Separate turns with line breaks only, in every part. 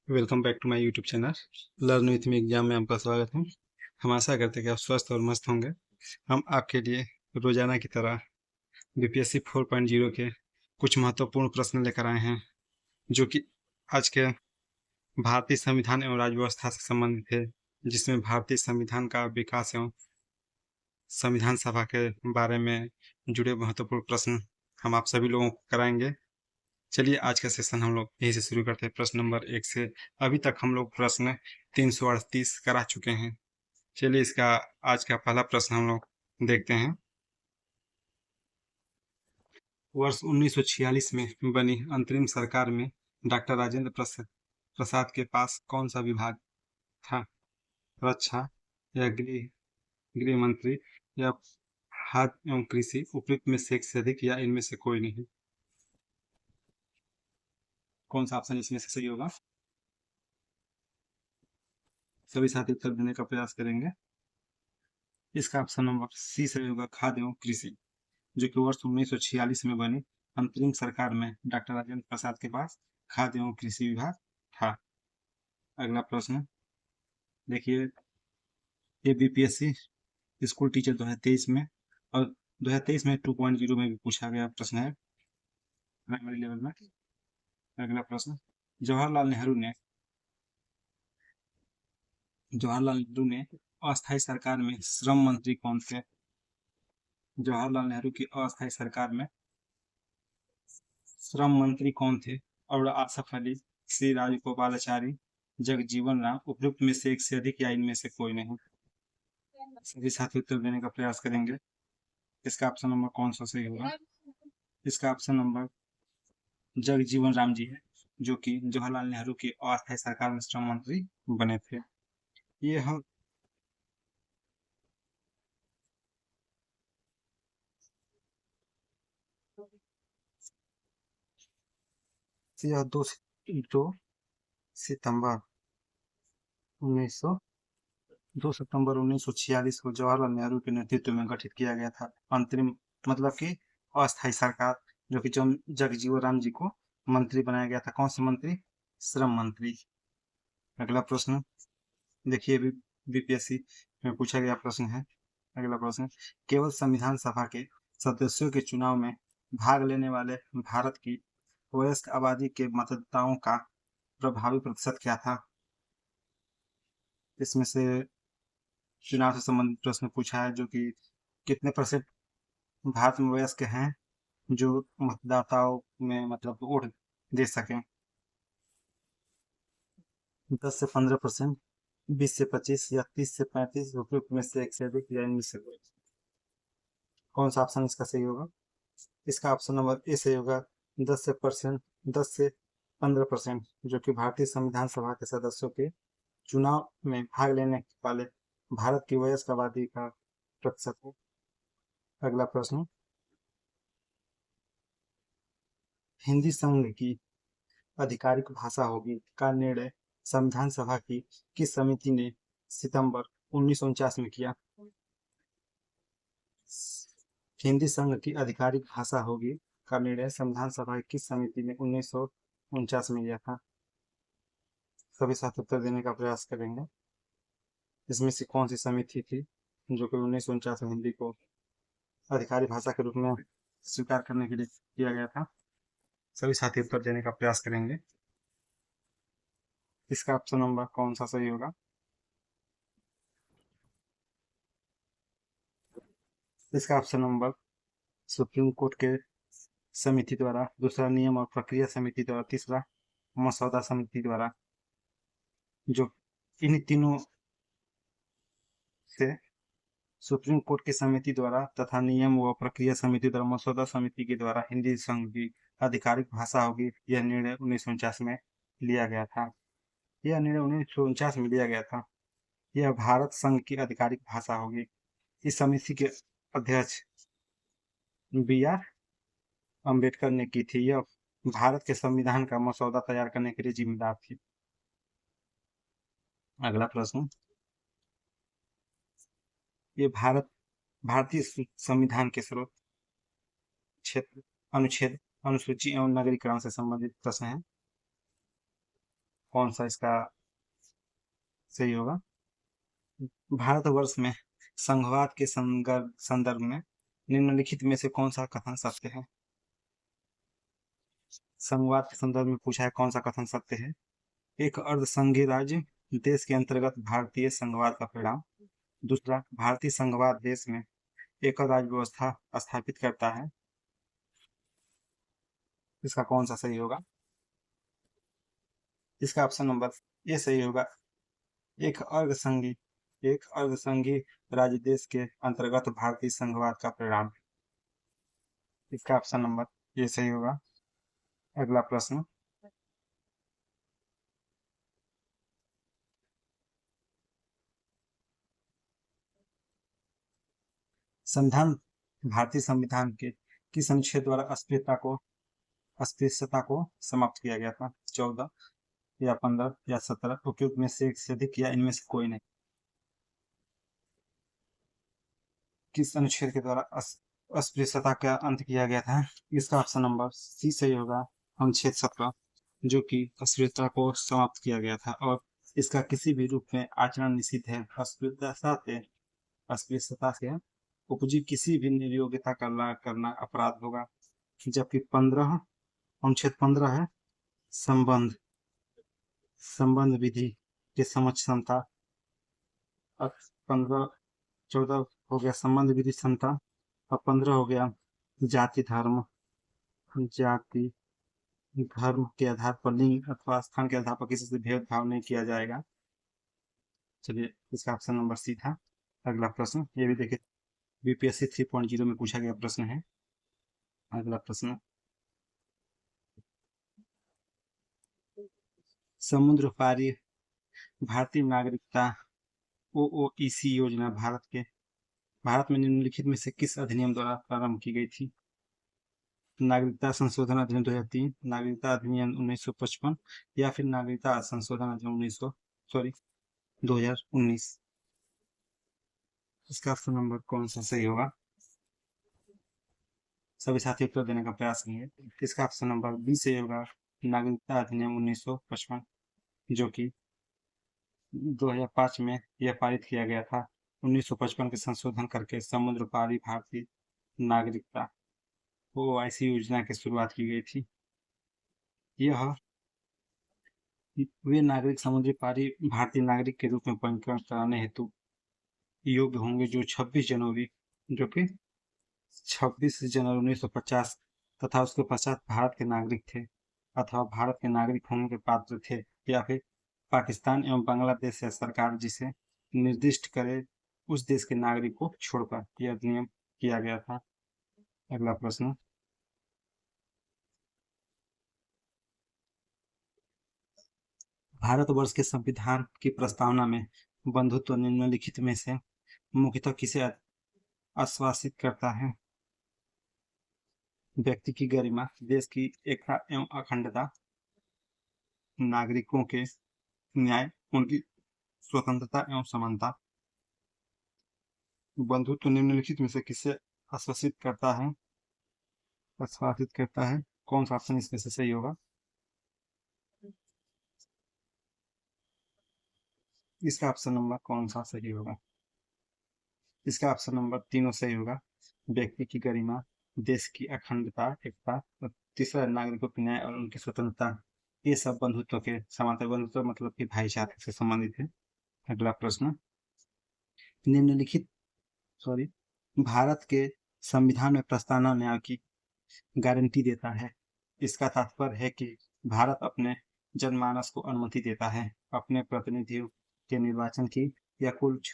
Welcome back to my YouTube channel learn with me exam में आपका स्वागत है। हम आशा करते हैं कि आप स्वस्थ और मस्त होंगे। हम आपके लिए रोजाना की तरह बीपीएससी 4.0 के कुछ महत्वपूर्ण प्रश्न लेकर आए हैं, जो कि आज के भारतीय संविधान एवं राज्य व्यवस्था से संबंधित है, जिसमें भारतीय संविधान का विकास एवं संविधान सभा के बारे में जुड़े महत्वपूर्ण प्रश्न हम आप सभी लोगों को कराएंगे। चलिए आज का सेशन हम लोग यहीं से शुरू करते हैं, प्रश्न नंबर 1 से। अभी तक हम लोग प्रश्न 338 करा चुके हैं। चलिए इसका आज का पहला प्रश्न हम लोग देखते हैं। वर्ष 1946 में बनी अंतरिम सरकार में डॉक्टर राजेंद्र प्रसाद के पास कौन सा विभाग था? रक्षा या गृह मंत्री या खाद्य एवं कृषि? उपयुक्त में से एक से अधिक या इनमें से कोई नहीं? कौन सा ऑप्शन इसमें से सही होगा? सभी साथी उत्तर देने का प्रयास करेंगे। इसका ऑप्शन नंबर सी सही होगा, खाद्य एवं कृषि, जो कि वर्ष 1946 में बनी अंतरिम सरकार में डॉक्टर राजेंद्र प्रसाद के पास खाद्य एवं कृषि विभाग था। अगला प्रश्न देखिए, ये बीपीएससी स्कूल टीचर 2023 में और 2023 में 2.0 में भी पूछा गया प्रश्न है, प्राइमरी लेवल में। अगला प्रश्न, जवाहरलाल नेहरू ने अस्थायी सरकार में श्रम मंत्री कौन थे? जवाहरलाल नेहरू की अस्थायी सरकार में श्रम मंत्री कौन थे? और आसफ अली, श्री राजगोपालाचारी, जगजीवन राम? उपयुक्त में से एक से अधिक या इनमें से कोई नहीं? सभी साथी उत्तर देने का प्रयास करेंगे। इसका ऑप्शन नंबर कौन सा सही होगा? इसका ऑप्शन नंबर जगजीवन राम जी है, जो कि जवाहरलाल नेहरू की अस्थायी सरकार में श्रम मंत्री बने थे। ये हम यह दो सितंबर 1900 2 सितंबर 1946 को जवाहरलाल नेहरू के नेतृत्व में गठित किया गया था अंतरिम, मतलब कि अस्थायी सरकार, जो कि जगजीवन राम जी को मंत्री बनाया गया था। कौन से मंत्री? श्रम मंत्री। अगला प्रश्न देखिए, बीपीएससी में पूछा गया प्रश्न है। अगला प्रश्न, केवल संविधान सभा के सदस्यों के चुनाव में भाग लेने वाले भारत की वयस्क आबादी के मतदाताओं का प्रभावी प्रतिशत क्या था? इसमें से चुनाव से संबंधित प्रश्न पूछा है, जो कि कितने परसेंट भारत में वयस्क हैं जो मतदाताओं में मतलब वोट दे सकें? 10 से 15%, 20 से 25 या 30 से 35? उपयुक्त में से एक से अधिक या इनमें से कोई? कौन सा ऑप्शन इसका सही होगा? इसका ऑप्शन नंबर ए सही होगा, 10 से 15%, जो कि भारतीय संविधान सभा के सदस्यों के चुनाव में भाग लेने वाले भारत की वयस्क आबादी का प्रतिशत है। अगला प्रश्न, हिंदी संघ की आधिकारिक भाषा होगी का निर्णय संविधान सभा की किस समिति ने सितंबर 1949 में किया? हिंदी संघ की आधिकारिक भाषा होगी का निर्णय संविधान सभा की किस समिति ने 1949 में लिया था? सभी साथ उत्तर देने का प्रयास करेंगे। इसमें से कौन सी समिति थी जो कि 1949 में हिंदी को आधिकारिक भाषा के रूप में स्वीकार करने के लिए किया गया था? सभी साथी उत्तर देने का प्रयास करेंगे। इसका ऑप्शन नंबर कौन सा सही होगा? इसका ऑप्शन नंबर सुप्रीम कोर्ट के समिति द्वारा, दूसरा नियम और प्रक्रिया समिति द्वारा, तीसरा मसौदा समिति द्वारा। जो इन तीनों से सुप्रीम कोर्ट की समिति द्वारा तथा नियम व प्रक्रिया समिति द्वारा, मसौदा समिति के द्वारा हिंदी संघ की आधिकारिक भाषा होगी, यह निर्णय 1949 में लिया गया था। यह निर्णय 1949 में लिया गया था। यह भारत संघ की आधिकारिक भाषा होगी। इस समिति के अध्यक्ष बी.आर. अम्बेडकर ने की थी। यह भारत के संविधान का मसौदा तैयार करने के लिए जिम्मेदार थी। अगला प्रश्न, ये भारतीय संविधान के स्रोत, क्षेत्र, अनुच्छेद, अनुसूची एवं नगरीकरण से संबंधित प्रश्न है। कौन सा इसका सही होगा? भारतवर्ष में संघवाद के संदर्भ में निम्नलिखित में से कौन सा कथन सत्य है? संघवाद के संदर्भ में पूछा है कौन सा कथन सत्य है? एक अर्धसंघीय राज्य देश के अंतर्गत भारतीय संघवाद का परिणाम। दूसरा, भारतीय संघवाद देश में एकल राज्य व्यवस्था स्थापित करता है। इसका कौन सा सही होगा? इसका ऑप्शन नंबर ए सही होगा। एक अर्धसंघीय राज्य देश के अंतर्गत भारतीय संघवाद का परिणाम। इसका ऑप्शन नंबर ए सही होगा। अगला प्रश्न, संविधान भारतीय संविधान के किस अनुच्छेद द्वारा अस्पृश्यता को समाप्त किया गया था? 14 या 15 या 17, उपयुक्त में से एक से अधिक या इनमें से कोई नहीं। किस अनुच्छेद के द्वारा अस्पृश्यता का अंत किया गया था? इसका ऑप्शन नंबर सी सही होगा, अनुच्छेद 17, जो कि अस्पृश्यता को समाप्त किया गया था और इसका किसी भी रूप में आचरण निषिद्ध है। अस्पृश्यता से उपजी किसी भी निर्योग्यता का लाभ करना अपराध होगा। जबकि 15 अनुच्छेद 15 है संबंध विधि के समक्ष समता। 15 14 हो गया संबंध विधि समता और 15 हो गया जाति धर्म के आधार पर लिंग अथवा स्थान के आधार पर किसी से भेदभाव नहीं किया जाएगा। चलिए, इसका ऑप्शन नंबर सी था। अगला प्रश्न, ये भी देखिए बीपीएससी 3.0 में पूछा गया प्रश्न है। अगला प्रश्न, समुद्र पारी भारतीय नागरिकता ओओईसी योजना भारत में निम्नलिखित में से किस अधिनियम द्वारा प्रारंभ की गई थी? नागरिकता संशोधन अधिनियम 2003, नागरिकता अधिनियम 1955 या फिर नागरिकता संशोधन अधिनियम 2019। इसका ऑप्शन नंबर कौन सा सही होगा? सभी साथी उत्तर देने का प्रयास करेंगे। इसका ऑप्शन नंबर बी सही होगा, नागरिकता अधिनियम 1955, जो कि 2005 में यह पारित किया गया था। 1955 के संशोधन करके समुद्र पारी भारतीय नागरिकता ओआईसी योजना की शुरुआत की गई थी। यह वे नागरिक समुद्री पारी भारतीय नागरिक के रूप में पंजीकरण कराने हेतु योग्य होंगे जो 26 जनवरी 1950 तथा उसके पश्चात भारत के नागरिक थे अथवा भारत के नागरिक होने के पात्र थे, या फिर पाकिस्तान एवं बांग्लादेश या सरकार जिसे निर्दिष्ट करे उस देश के नागरिक को छोड़कर यह अधिनियम किया गया था। अगला प्रश्न, भारतवर्ष के संविधान की प्रस्तावना में बंधुत्व निम्नलिखित में से मुख्यतः किसे आश्वासित करता है? व्यक्ति की गरिमा, देश की एकता एवं अखंडता, नागरिकों के न्याय, उनकी स्वतंत्रता एवं समानता। बंधुत्व निम्नलिखित में से किसे आश्वासित करता है? कौन सा ऑप्शन इसमें से सही होगा? इसका ऑप्शन नंबर कौन सा सही होगा? इसका ऑप्शन नंबर तीनों सही होगा। व्यक्ति की गरिमा, देश की अखंडता, एकता और तीसरा नागरिकों के न्याय और उनकी स्वतंत्रता, ये सब बंधुत्व के समांतर, बंधुत्व मतलब कि भाईचारे से संबंधित है। अगला प्रश्न, निम्नलिखित भारत के संविधान में प्रस्तावना न्याय की गारंटी देता है। इसका तात्पर्य है कि भारत अपने जनमानस को अनुमति देता है अपने प्रतिनिधियों के निर्वाचन की या कुछ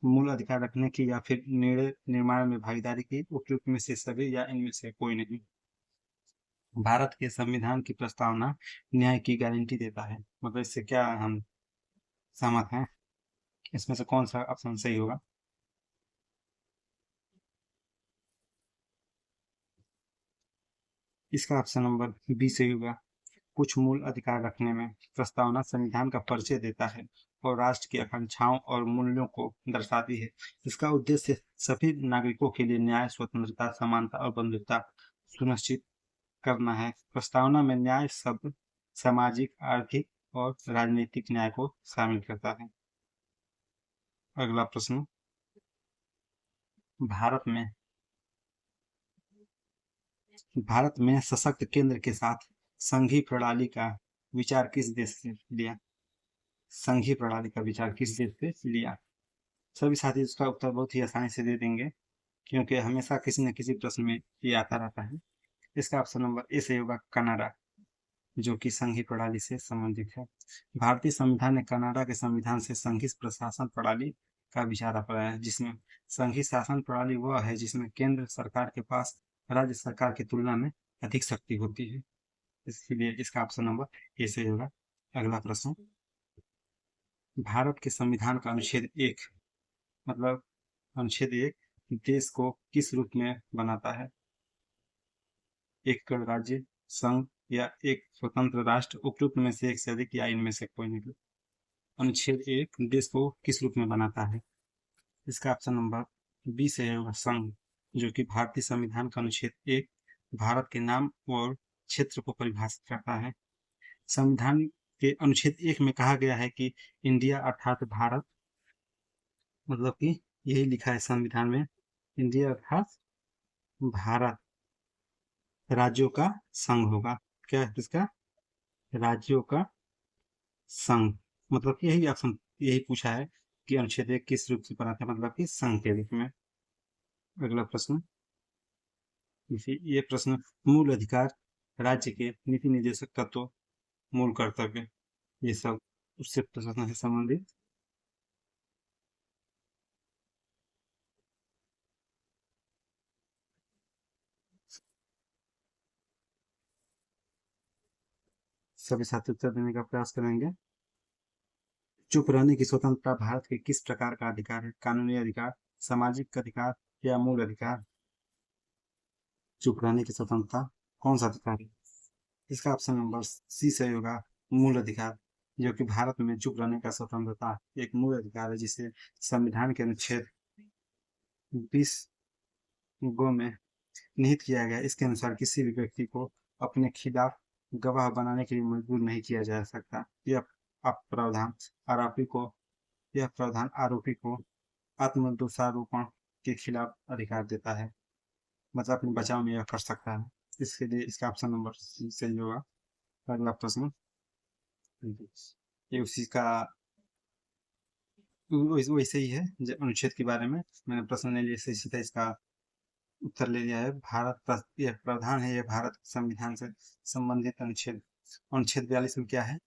मूल अधिकार रखने की या फिर निर्णय निर्माण में भागीदारी की, उपयुक्त में से सभी या इनमें से कोई नहीं। भारत के संविधान की प्रस्तावना न्याय की गारंटी देता है, मतलब इससे क्या हम सहमत हैं? इसमें से कौन सा ऑप्शन सही होगा? इसका ऑप्शन नंबर बी सही होगा। कुछ मूल अधिकार रखने में प्रस्तावना संविधान का परिचय देता है और राष्ट्र की आकांक्षाओं और मूल्यों को दर्शाती है। इसका उद्देश्य सभी नागरिकों के लिए न्याय, स्वतंत्रता, समानता और बंधुत्व सुनिश्चित करना है। प्रस्तावना में न्याय शब्द सामाजिक, आर्थिक और राजनीतिक न्याय को शामिल करता है। अगला प्रश्न, भारत में सशक्त केंद्र के साथ संघीय प्रणाली का विचार किस देश से लिया? संघीय प्रणाली का विचार किस देश से लिया? सभी साथी इसका उत्तर बहुत ही आसानी से दे देंगे, क्योंकि हमेशा किसी न किसी प्रश्न में ये आता रहता है। इसका ऑप्शन नंबर ए सही होगा, कनाडा, जो कि संघीय प्रणाली से संबंधित है। भारतीय संविधान ने कनाडा के संविधान से संघीय प्रशासन प्रणाली का विचार अपनाया है, जिसमें संघीय शासन प्रणाली वह है जिसमें केंद्र सरकार के पास राज्य सरकार की तुलना में अधिक शक्ति होती है। इसलिए इसका ऑप्शन नंबर ए सही होगा। अगला प्रश्न, भारत के संविधान का अनुच्छेद 1 मतलब अनुच्छेद 1 देश को किस रूप में बनाता है? एक गणराज्य, संघ या एक स्वतंत्र राष्ट्र, उपरोक्त में से एक से अधिक या इनमें से कोई नहीं। अनुच्छेद 1 देश को किस रूप में बनाता है? इसका ऑप्शन नंबर बी से होगा, संघ, जो कि भारतीय संविधान का अनुच्छेद 1 भारत के नाम और क्षेत्र को परिभाषित करता है। संविधान के अनुच्छेद 1 में कहा गया है कि इंडिया अर्थात भारत, मतलब कि यही लिखा है संविधान में, इंडिया अर्थात भारत राज्यों का संघ होगा। क्या है इसका? राज्यों का संघ, मतलब कि यही ऑप्शन यही पूछा है कि अनुच्छेद 1 किस रूप से बनाता है, मतलब कि संघ के रूप में। अगला प्रश्न, ये प्रश्न, मूल अधिकार, राज्य के नीति निर्देशक तत्व, मूल कर्तव्य, ये सब उससे प्रश्न से संबंधित। सभी साथी उत्तर देने का प्रयास करेंगे। चुप रहने की स्वतंत्रता भारत के किस प्रकार का अधिकार है? कानूनी अधिकार, सामाजिक अधिकार या मूल अधिकार? चुप रहने की स्वतंत्रता कौन सा अधिकार है? इसका ऑप्शन नंबर सी सही होगा, मूल अधिकार, जो कि भारत में चुप रहने का स्वतंत्रता एक मूल अधिकार है, जिसे संविधान के अनुच्छेद 20 गो में निहित किया गया। इसके अनुसार किसी भी व्यक्ति को अपने खिलाफ गवाह बनाने के लिए मजबूर नहीं किया जा सकता। यह प्रावधान आरोपी को आत्मदोषारोपण के खिलाफ अधिकार देता है, मतलब अपने बचाव में यह कर सकता है। इसके लिए इसका ऑप्शन नंबर सी सही होगा। अगला प्रश्न, ये उसी का वैसे ही है अनुच्छेद के बारे में, मैंने प्रश्न नहीं लिया, सीधा इसका उत्तर ले लिया है। यह प्रावधान है, यह भारत संविधान से संबंधित अनुच्छेद 42 में क्या है?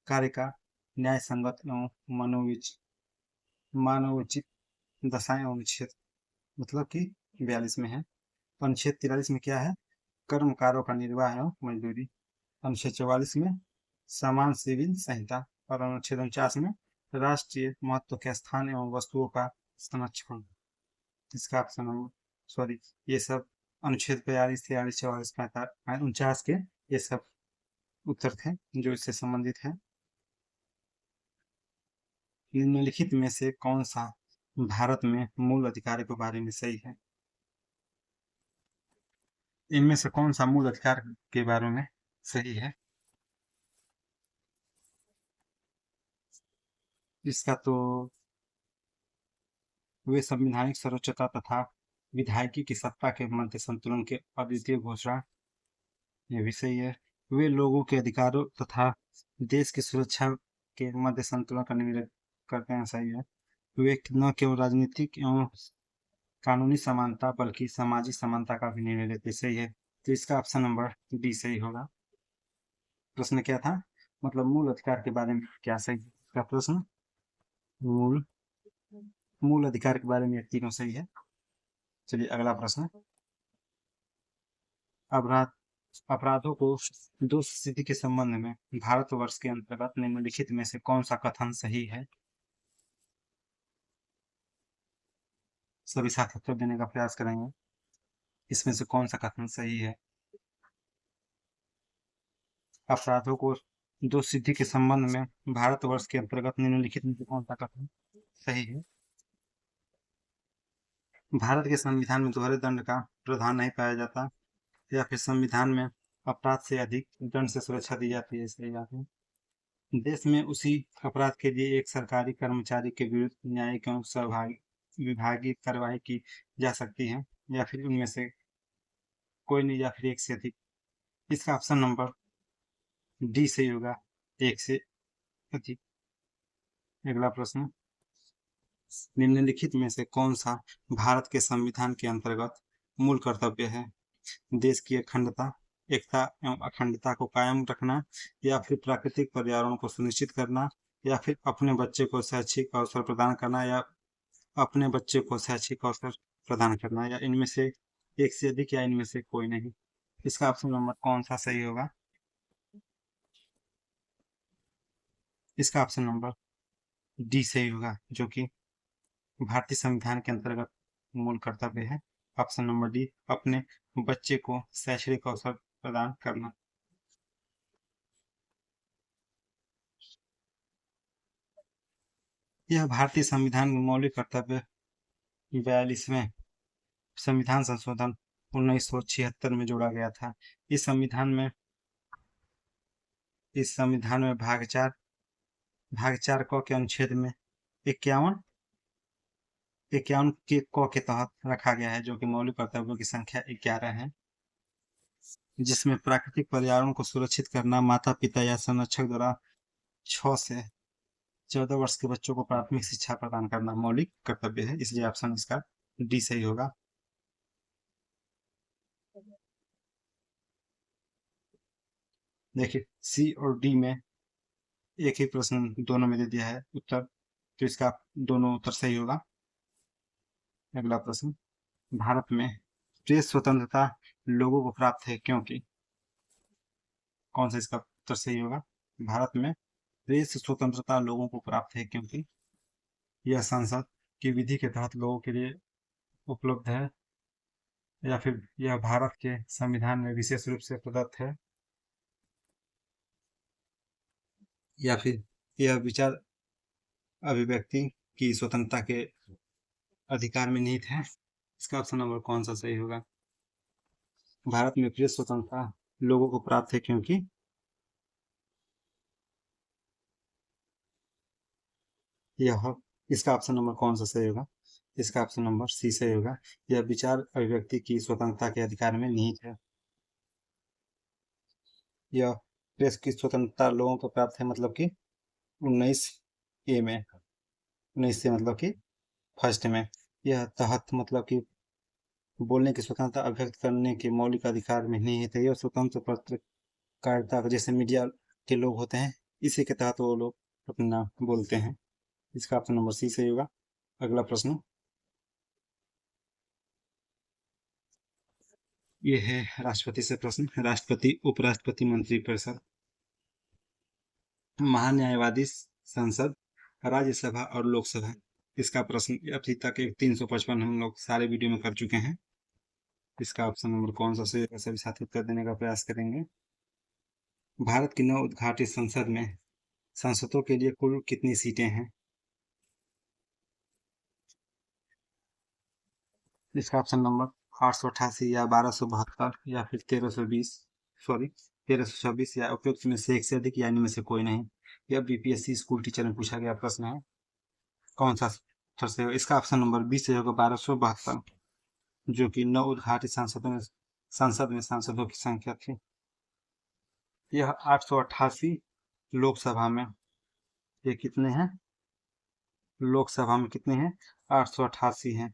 कार्य का न्याय संगत एवं मानवोचित दशाएं अनुच्छेद, मतलब कि 42 में है। अनुच्छेद 43 में क्या है? कर्मकारों का निर्वाह एवं मजदूरी। अनुच्छेद 44 में समान सिविल संहिता। और अनुच्छेद 49 में राष्ट्रीय महत्व के स्थान एवं वस्तुओं का संरक्षण। इसका ऑप्शन सॉरी, ये सब अनुच्छेद 42, 43, 44, 45, 49 के ये सब उत्तर थे जो इससे संबंधित है। निम्नलिखित में से कौन सा भारत में मूल अधिकार के बारे में सही है? इनमें से कौन सा मूल अधिकार के बारे में सही है? इसका तो वे संवैधानिक सर्वोच्चता तथा विधायकी की सत्ता के मध्य संतुलन के अद्वितीय घोषणा, ये भी सही है। वे लोगों के अधिकारों तथा देश की सुरक्षा के मध्य संतुलन का निवेदन करते हैं, सही है। वे न केवल राजनीतिक एवं कानूनी समानता बल्कि सामाजिक समानता का भी निर्णय लेते, सही है। तो इसका ऑप्शन नंबर डी सही होगा। प्रश्न क्या था, मतलब मूल अधिकार के बारे में क्या सही है? इसका प्रश्न मूल मूल अधिकार के बारे में तीनों सही है। चलिए अगला प्रश्न, अपराध अपराधों को दोष सिद्धि के संबंध में भारतवर्ष के अंतर्गत निम्नलिखित में से कौन सा कथन सही है? सभी साथी उत्तर देने का प्रयास करेंगे, इसमें से कौन सा कथन सही है? अपराधों को दोष सिद्धि के संबंध में भारतवर्ष के अंतर्गत निम्नलिखित में से कौन सा कथन सही है? भारत के संविधान में दोहरे दंड का प्रावधान नहीं पाया जाता, या फिर संविधान में अपराध से अधिक दंड से सुरक्षा दी जाती है, सही बात है। देश में उसी अपराध के लिए एक सरकारी कर्मचारी के विरुद्ध न्यायिक एवं सहभागी विभागीय कार्रवाई की जा सकती है, या फिर उनमें से कोई नहीं, या फिर एक से अधिक। इसका ऑप्शन नंबर डी सही होगा, एक से अधिक। अगला प्रश्न, निम्नलिखित में से कौन सा भारत के संविधान के अंतर्गत मूल कर्तव्य है? देश की अखंडता, एकता एवं अखंडता को कायम रखना, या फिर प्राकृतिक पर्यावरण को सुनिश्चित करना, या फिर अपने बच्चे को शैक्षिक अवसर प्रदान करना, या अपने बच्चे को शैक्षिक अवसर प्रदान करना, या इनमें से एक से अधिक, या इनमें से कोई नहीं। इसका ऑप्शन नंबर कौन सा सही होगा? इसका ऑप्शन नंबर डी सही होगा, जो कि भारतीय संविधान के अंतर्गत मूल कर्तव्य है। ऑप्शन नंबर डी, अपने बच्चे को शैक्षणिक अवसर प्रदान करना। यह भारतीय संविधान में मौलिक कर्तव्य 42वें संविधान संशोधन 1976 में जोड़ा गया था। इस संविधान में भाग चार क के अनुच्छेद में 51 के क के तहत रखा गया है, जो कि मौलिक कर्तव्यों की संख्या 11 है, जिसमें प्राकृतिक पर्यावरण को सुरक्षित करना, माता पिता या संरक्षक द्वारा 6 से 14 वर्ष के बच्चों को प्राथमिक शिक्षा प्रदान करना मौलिक कर्तव्य है, इसलिए ऑप्शन इसका डी सही होगा। देखिए, सी और डी में एक ही प्रश्न दोनों में दे दिया है उत्तर, तो इसका दोनों उत्तर सही होगा। अगला प्रश्न, भारत में प्रेस स्वतंत्रता लोगों को प्राप्त है क्योंकि? कौन सा इसका उत्तर सही होगा? भारत में प्रेस स्वतंत्रता लोगों को प्राप्त है क्योंकि यह संसद की विधि के तहत लोगों के लिए उपलब्ध है, या फिर यह भारत के संविधान में विशेष रूप से प्रदत्त है, या फिर यह विचार अभिव्यक्ति की स्वतंत्रता के अधिकार में निहित है। इसका ऑप्शन नंबर कौन सा सही होगा? भारत में प्रेस स्वतंत्रता लोगों को प्राप्त है क्योंकि यह, इसका ऑप्शन नंबर कौन सा सही होगा? इसका ऑप्शन नंबर सी सही होगा, यह विचार अभिव्यक्ति की स्वतंत्रता के अधिकार में निहित है। यह प्रेस की स्वतंत्रता लोगों को प्राप्त है, मतलब कि 19 में, 19 से मतलब कि फर्स्ट में, यह तहत मतलब कि बोलने की स्वतंत्रता अभिव्यक्त करने के मौलिक अधिकार में निहित है। यह स्वतंत्र पत्रकारिता जैसे मीडिया के लोग होते हैं, इसी के तहत वो लोग अपना बोलते हैं। इसका ऑप्शन नंबर सी सही होगा। अगला प्रश्न, ये है राष्ट्रपति से प्रश्न। राष्ट्रपति, उपराष्ट्रपति, मंत्रिपरिषद, महान्यायवादी, संसद, राज्यसभा और लोकसभा। इसका प्रश्न अभी तक 355 हम लोग सारे वीडियो में कर चुके हैं। इसका ऑप्शन नंबर कौन सा सही, सभी साथी उत्तर देने का प्रयास करेंगे। भारत की नव उद्घाटित संसद में सांसदों के लिए कुल कितनी सीटें हैं? इसका ऑप्शन नंबर 888 या 1272 या फिर 1326, या उपयुक्त में से एक से अधिक, या इनमें से कोई नहीं। यह बीपीएससी स्कूल टीचर में पूछा गया प्रश्न है। कौन सा उत्तर से होगा? इसका ऑप्शन नंबर 20 से होगा, 1272, जो कि नव उद्घाटित संसद में सांसदों की संख्या थी। यह 888 लोकसभा में, ये कितने हैं? लोकसभा में कितने हैं? 888 हैं,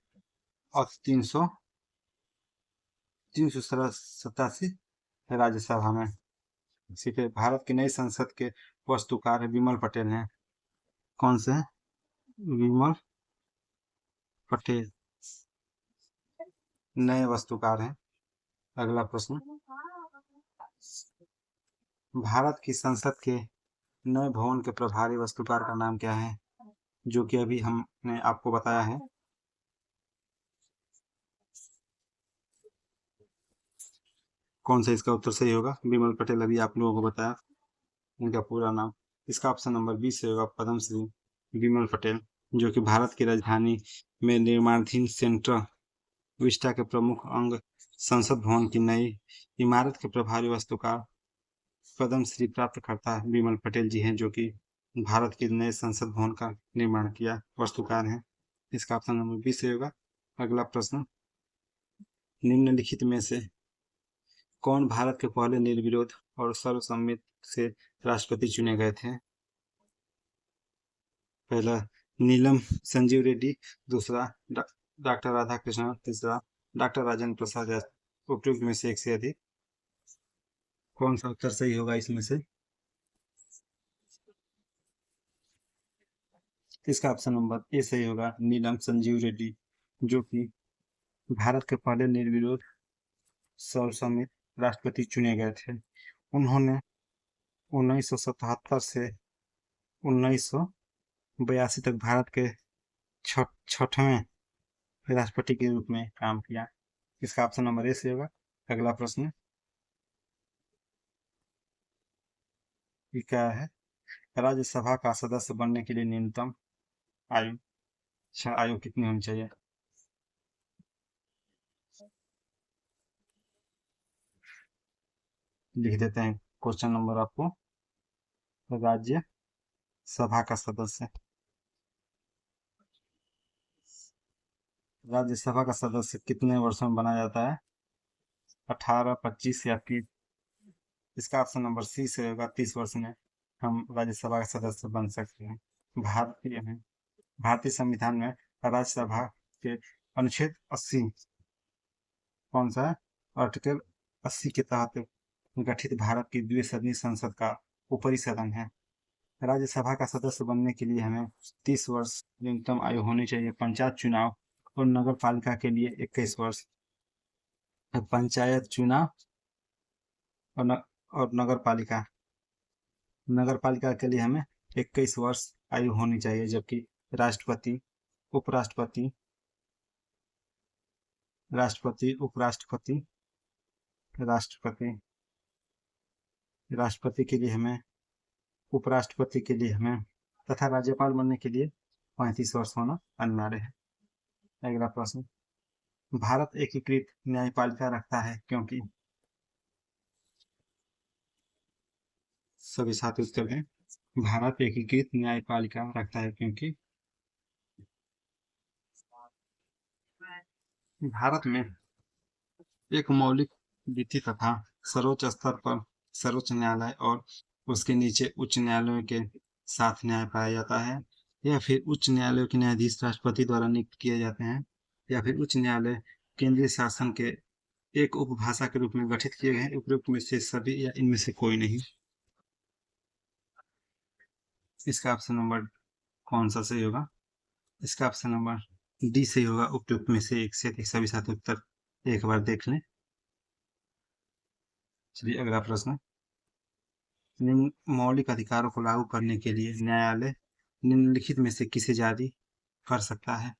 और 387 राज्यसभा में सीटें। भारत की नई संसद के वास्तुकार विमल पटेल हैं। कौन से? विमल पटेल नए वास्तुकार हैं। अगला प्रश्न, भारत की संसद के नए भवन के प्रभारी वास्तुकार का नाम क्या है? जो कि अभी हमने आपको बताया है। कौन सा इसका उत्तर सही होगा? विमल पटेल अभी आप लोगों को बताया इनका पूरा नाम। इसका ऑप्शन नंबर 20 से होगा, पद्मश्री विमल पटेल, जो कि भारत की राजधानी में निर्माणाधीन सेंट्रल विस्टा के प्रमुख अंग संसद भवन की नई इमारत के प्रभारी वास्तुकार पद्मश्री प्राप्तकर्ता विमल पटेल जी हैं, जो कि भारत के नए संसद भवन का निर्माण किया वास्तुकार हैं। इसका ऑप्शन नंबर बी सही होगा। अगला प्रश्न, निम्नलिखित में से कौन भारत के पहले निर्विरोध और सर्वसम्मति से राष्ट्रपति चुने गए थे? पहला नीलम संजीव रेड्डी, दूसरा डॉक्टर राधाकृष्णन, तीसरा डॉक्टर राजेंद्र प्रसाद या उपयुक्त में से एक से अधिक। कौन सा उत्तर सही होगा इसमें से? इसका ऑप्शन नंबर ए सही होगा, नीलम संजीव रेड्डी, जो कि भारत के पहले निर्विरोध सर्वसम्मत राष्ट्रपति चुने गए थे। उन्होंने 1977 से 1982 तक भारत के छठवें राष्ट्रपति के रूप में काम किया। इसका ऑप्शन नंबर ए से होगा। अगला प्रश्न ये क्या है? राज्यसभा का सदस्य बनने के लिए न्यूनतम आयु कितनी होनी चाहिए? लिख देते हैं क्वेश्चन नंबर आपको। राज्य सभा का सदस्य, राज्यसभा का सदस्य कितने वर्षों में बना जाता है? 18, 25 या 30? इसका ऑप्शन नंबर सी से होगा, 30 वर्ष में हम राज्यसभा का सदस्य बन सकते हैं। भारतीय में भारतीय संविधान में राज्यसभा के अनुच्छेद 80 कौन सा है? आर्टिकल 80 के तहत गठित भारत की द्विसदनीय संसद का ऊपरी सदन है। राज्यसभा का सदस्य बनने के लिए हमें 30 वर्ष न्यूनतम आयु होनी चाहिए। पंचायत चुनाव और नगर पालिका के लिए 21 वर्ष। पंचायत चुनाव और नगर पालिका के लिए हमें 21 वर्ष आयु होनी चाहिए, जबकि राष्ट्रपति, उपराष्ट्रपति, राष्ट्रपति, उपराष्ट्रपति, राष्ट्रपति, राष्ट्रपति के लिए हमें, उपराष्ट्रपति के लिए हमें तथा राज्यपाल बनने के लिए 35 वर्ष होना अनिवार्य है। अगला प्रश्न, भारत एकीकृत न्यायपालिका रखता है क्योंकि? सभी साथी उत्तर हैं। भारत एकीकृत न्यायपालिका रखता है क्योंकि भारत में एक मौलिक विधि तथा सर्वोच्च स्तर पर सर्वोच्च न्यायालय और उसके नीचे उच्च न्यायालयों के साथ न्याय पाया जाता है, या फिर उच्च न्यायालयों के न्यायाधीश राष्ट्रपति द्वारा नियुक्त किए जाते हैं, या फिर उच्च न्यायालय केंद्रीय शासन के एक उपभाषा के रूप में गठित किए गए हैं। उपयुक्त में से सभी या इनमें से कोई नहीं। इसका ऑप्शन नंबर कौन सा सही होगा? इसका ऑप्शन नंबर डी सही होगा, उपयुक्त में से एक से अधिक। सभी साथ उत्तर एक बार देख लें। चलिए अगला प्रश्न, निम्न मौलिक अधिकारों को लागू करने के लिए न्यायालय निम्नलिखित में से किसे जारी कर सकता है?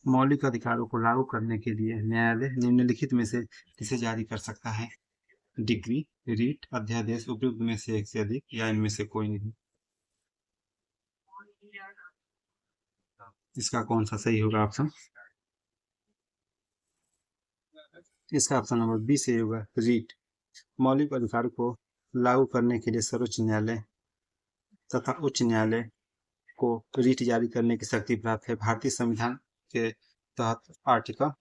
मौलिक अधिकारों को लागू करने के लिए न्यायालय निम्नलिखित में से किसे जारी कर सकता है? डिक्री, रीट, अध्यादेश, उपयुक्त में से एक से अधिक या इनमें से कोई नहीं। इसका कौन सा सही होगा ऑप्शन? इसका ऑप्शन नंबर बी सही होगा, रीट। मौलिक अधिकार को लागू करने के लिए सर्वोच्च न्यायालय तथा उच्च न्यायालय को रीट जारी करने की शक्ति प्राप्त है। भारतीय संविधान के तहत आर्टिकल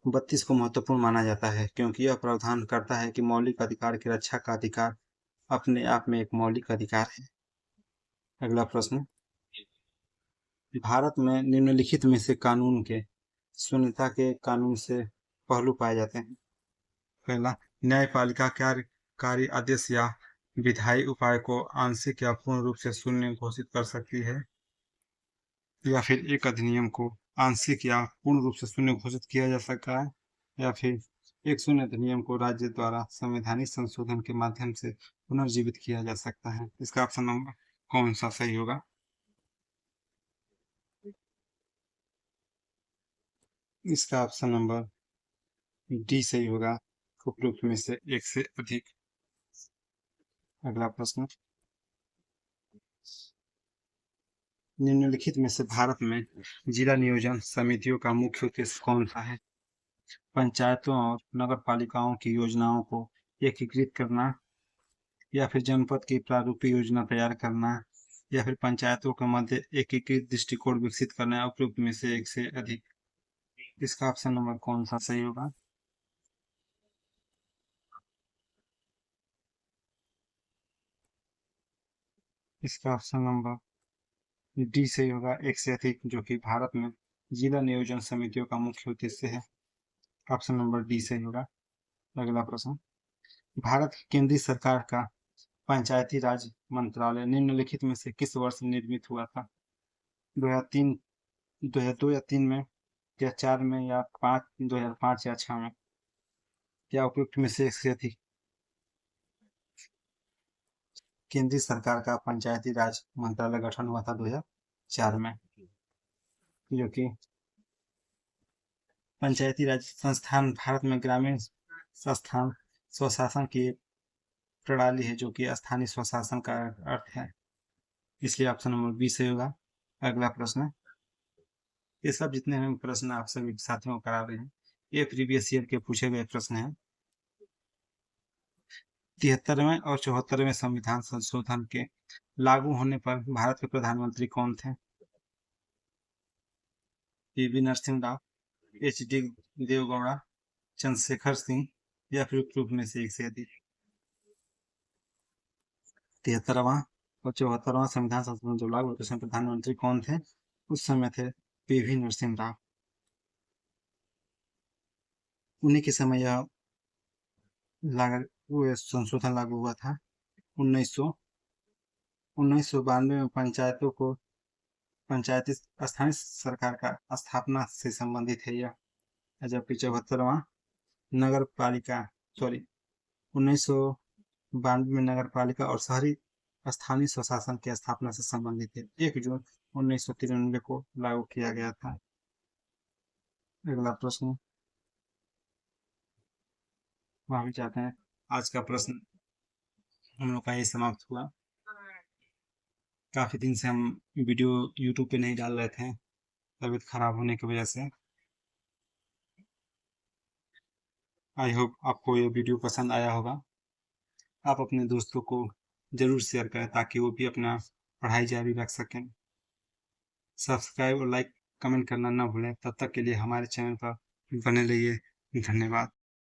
32 को महत्वपूर्ण माना जाता है क्योंकि यह प्रावधान करता है कि मौलिक अधिकार की रक्षा का अधिकार अपने आप में एक मौलिक अधिकार है। अगला प्रश्न, भारत में निम्नलिखित में से कानून के शून्यता के कानून से पहलू पाए जाते हैं? पहला, न्यायपालिका कार्यकारी आदेश या विधायी उपाय को आंशिक या पूर्ण रूप से शून्य घोषित कर सकती है, या फिर एक अधिनियम को आंशिक या पूर्ण रूप से शून्य घोषित किया जा सकता है, या फिर एक शून्य अधिनियम को राज्य द्वारा संवैधानिक संशोधन के माध्यम से पुनर्जीवित किया जा सकता है। इसका ऑप्शन नंबर कौन सा सही होगा? इसका ऑप्शन नंबर डी सही होगा, उपयुक्त में से एक से अधिक। अगला प्रश्न, निम्नलिखित में से भारत में जिला नियोजन समितियों का मुख्य उद्देश्य कौन सा है? पंचायतों और नगर पालिकाओं की योजनाओं को एकीकृत करना, या फिर जनपद की प्रारूपीय योजना तैयार करना, या फिर पंचायतों के मध्य एकीकृत दृष्टिकोण विकसित करना है, उपयुक्त में से एक से अधिक। इसका ऑप्शन नंबर कौन सा सही होगा? इसका ऑप्शन नंबर डी सही होगा, एक से अधिक, जो कि भारत में जिला नियोजन समितियों का मुख्य उद्देश्य है। ऑप्शन नंबर डी सही होगा। अगला प्रश्न, भारत की केंद्रीय सरकार का पंचायती राज मंत्रालय निम्नलिखित में से किस वर्ष निर्मित हुआ था? 2003, 2002 या 3 में, या 4 में, या 5, 2005 या 6 में? क्या उपयुक्त में से एक से अधिक? केंद्रीय सरकार का पंचायती राज मंत्रालय गठन हुआ था 2004 में, जो कि पंचायती राज संस्थान भारत में ग्रामीण संस्थान स्वशासन की एक प्रणाली है, जो कि स्थानीय स्वशासन का अर्थ है। इसलिए ऑप्शन नंबर बी सही होगा। अगला प्रश्न, ये सब जितने हम प्रश्न आप सभी साथियों को करा रहे हैं, ये प्रीवियस ईयर के पूछे गए प्रश्न हैं। 73वें और 74वें संविधान संशोधन के लागू होने पर भारत के प्रधानमंत्री कौन थे? पीवी नरसिम्हा राव, एच डी देवगौड़ा, चंद्रशेखर सिंह, या फिर उपयुक्त में से एक से अधिक? 73वां और 74वां संविधान संशोधन जब लागू हुआ तो उसमें प्रधानमंत्री कौन थे? उस समय थे पीवी नरसिम्हा राव। उन्हीं के समय यह संशोधन लागू हुआ था। 1992 में पंचायतों को पंचायती स्थानीय सरकार का स्थापना से संबंधित है यह, जबकि 74वां नगर पालिका, सॉरी, 1992 में नगर पालिका और शहरी स्थानीय स्वशासन की स्थापना से संबंधित है। 1 जून 1993 को लागू किया गया था। अगला प्रश्न, वहां भी जाते हैं। आज का प्रश्न हम लोग का ये समाप्त हुआ। काफी दिन से हम वीडियो यूट्यूब पे नहीं डाल रहे थे, तबीयत खराब होने की वजह से। आई होप आपको ये वीडियो पसंद आया होगा। आप अपने दोस्तों को जरूर शेयर करें ताकि वो भी अपना पढ़ाई जारी रख सकें। सब्सक्राइब और लाइक कमेंट करना ना भूलें। तब तक के लिए हमारे चैनल पर बने रहिए। धन्यवाद।